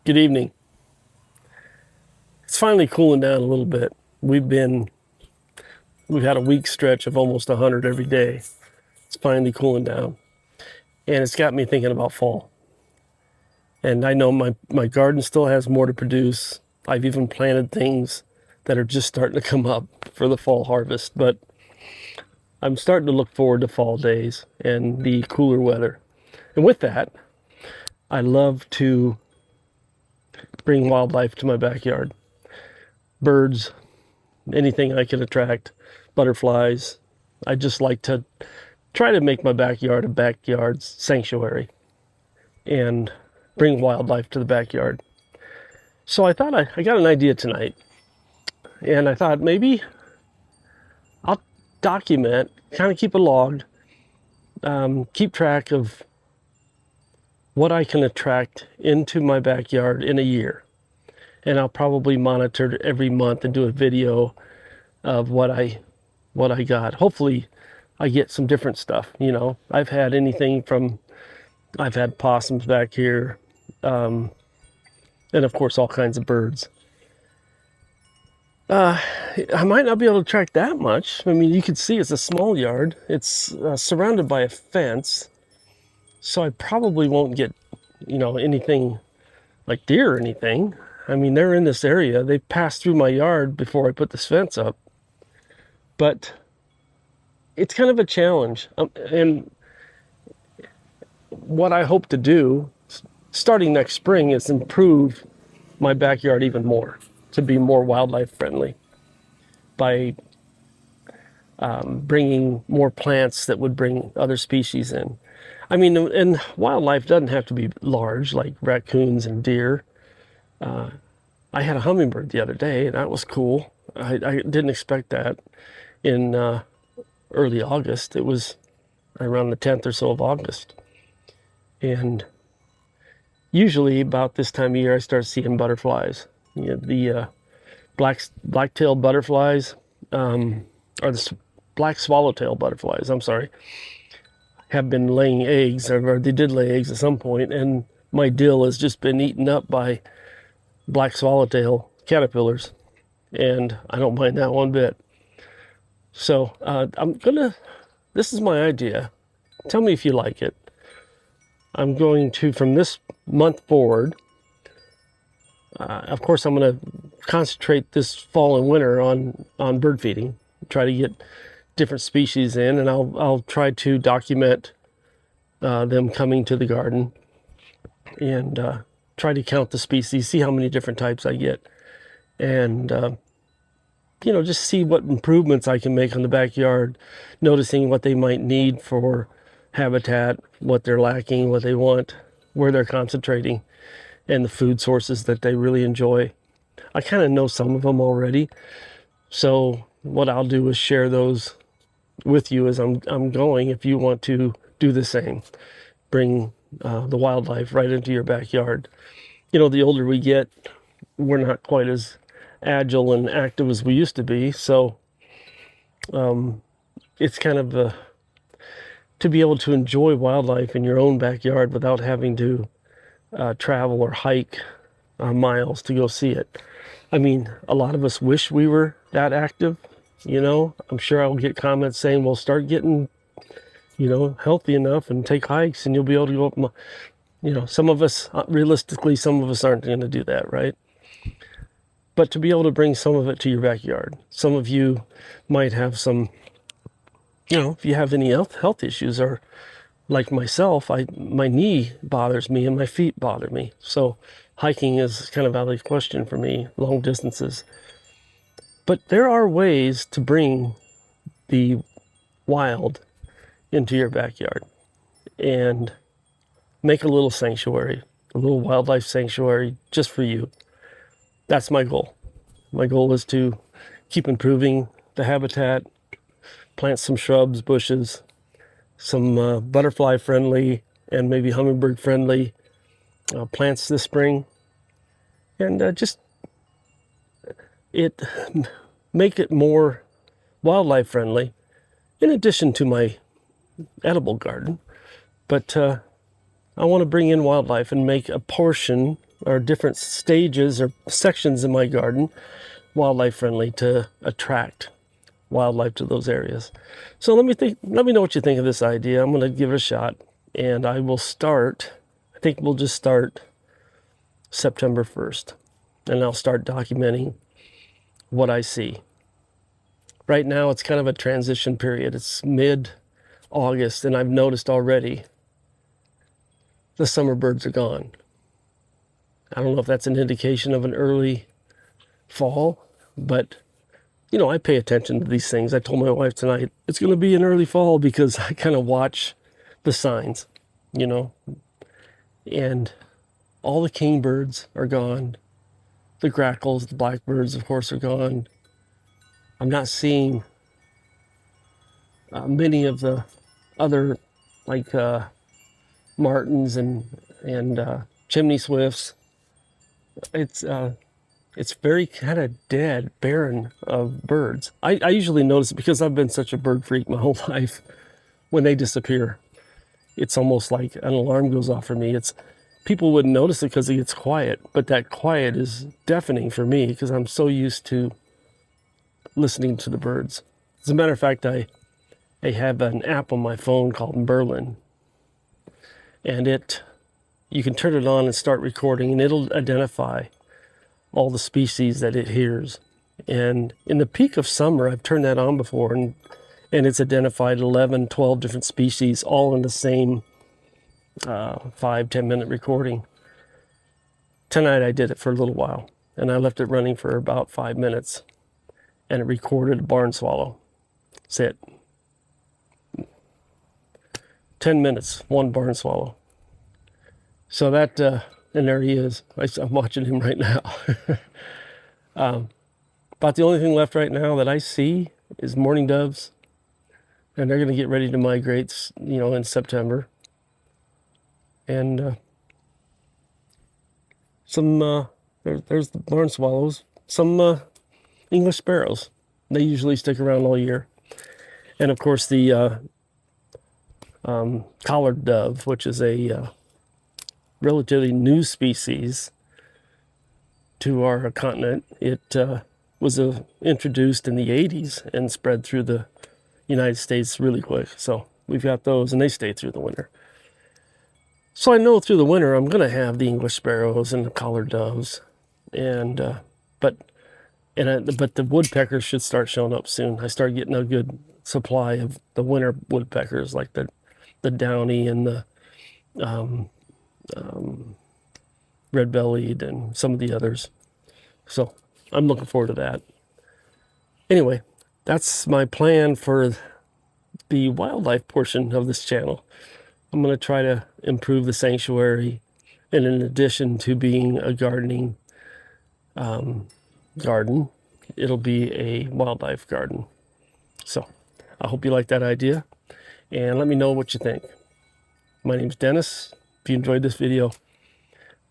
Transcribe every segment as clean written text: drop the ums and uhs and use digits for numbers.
Good evening. It's finally cooling down a little bit. We've had a week stretch of almost 100 every day. It's finally cooling down. And it's got me thinking about fall. And I know my garden still has more to produce. I've even planted things that are just starting to come up for the fall harvest, but I'm starting to look forward to fall days and the cooler weather. And with that, I love to bring wildlife to my backyard. Birds, anything I can attract, butterflies. I just like to try to make my backyard a backyard sanctuary and bring wildlife to the backyard. So I thought I got an idea tonight, and I thought maybe I'll document, kind of keep a log, keep track of what I can attract into my backyard in a year. And I'll probably monitor every month and do a video of what I got. Hopefully I get some different stuff. I've had I've had possums back here, and of course all kinds of birds. I might not be able to track that much. I mean, you can see it's a small yard. It's surrounded by a fence, so I probably won't get, anything like deer or anything. I mean, they're in this area. They passed through my yard before I put this fence up. But it's kind of a challenge. And what I hope to do, starting next spring, is improve my backyard even more to be more wildlife friendly by bringing more plants that would bring other species in. I mean, and wildlife doesn't have to be large, like raccoons and deer. I had a hummingbird the other day, and that was cool. I didn't expect that in early August. It was around the 10th or so of August. And usually about this time of year, I start seeing butterflies. The black-tailed butterflies, or the black swallowtail butterflies, I'm sorry, have been laying eggs, or they did lay eggs at some point, and my dill has just been eaten up by black swallowtail caterpillars, and I don't mind that one bit. So this is my idea. Tell me if you like it. I'm going to, from this month forward, of course, I'm going to concentrate this fall and winter on bird feeding, try to get different species in, and I'll try to document them coming to the garden and try to count the species, see how many different types I get, and just see what improvements I can make on the backyard, noticing what they might need for habitat, what they're lacking, what they want, where they're concentrating, and the food sources that they really enjoy. I kind of know some of them already, so what I'll do is share those with you as I'm going. If you want to do the same, bring the wildlife right into your backyard. The older we get, we're not quite as agile and active as we used to be, so it's kind of to be able to enjoy wildlife in your own backyard without having to travel or hike miles to go see it. I mean, a lot of us wish we were that active. I'm sure I'll get comments saying, well, start getting, healthy enough and take hikes and you'll be able to go up. Some of us, realistically, some of us aren't going to do that, right? But to be able to bring some of it to your backyard. Some of you might have some, if you have any health issues, or like myself, my knee bothers me and my feet bother me. So hiking is kind of out of the question for me, long distances. But there are ways to bring the wild into your backyard and make a little sanctuary, a little wildlife sanctuary just for you. That's my goal. My goal is to keep improving the habitat, plant some shrubs, bushes, some butterfly friendly and maybe hummingbird friendly plants this spring, and make it more wildlife friendly in addition to my edible garden. But I want to bring in wildlife and make a portion or different stages or sections in my garden wildlife friendly to attract wildlife to those areas. So let me know what you think of this idea. I'm going to give it a shot, and I think we'll just start September 1st, and I'll start documenting what I see. Right now it's kind of a transition period. It's mid-August, and I've noticed already the summer birds are gone. I don't know if that's an indication of an early fall, but you know, I pay attention to these things. I told my wife tonight, it's going to be an early fall because I kind of watch the signs, you know, and all the kingbirds are gone. The grackles, the blackbirds, of course, are gone. I'm not seeing many of the other, like martins and chimney swifts. It's very kind of dead, barren of birds. I usually notice it because I've been such a bird freak my whole life. When they disappear, it's almost like an alarm goes off for me. People wouldn't notice it because it gets quiet, but that quiet is deafening for me because I'm so used to listening to the birds. As a matter of fact, I have an app on my phone called Merlin, and you can turn it on and start recording, and it'll identify all the species that it hears. And in the peak of summer, I've turned that on before, and it's identified 11, 12 different species, all in the same 5-10 minute recording. Tonight I did it for a little while, and I left it running for about 5 minutes, and it recorded a barn swallow. That's it. 10 minutes, one barn swallow. So that, and there he is. I'm watching him right now. About the only thing left right now that I see is mourning doves, and they're going to get ready to migrate, you know, in September. And there's the barn swallows, some English sparrows. They usually stick around all year. And of course the collared dove, which is a relatively new species to our continent. It was introduced in the 80s and spread through the United States really quick. So we've got those, and they stay through the winter. So I know through the winter I'm going to have the English sparrows and the collared doves, but the woodpeckers should start showing up soon. I start getting a good supply of the winter woodpeckers, like the downy and the red-bellied and some of the others. So I'm looking forward to that. Anyway, that's my plan for the wildlife portion of this channel. I'm going to try to improve the sanctuary, and in addition to being a gardening garden, it'll be a wildlife garden. So I hope you like that idea, and let me know what you think. My name's Dennis. If you enjoyed this video,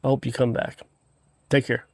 I hope you come back. Take care.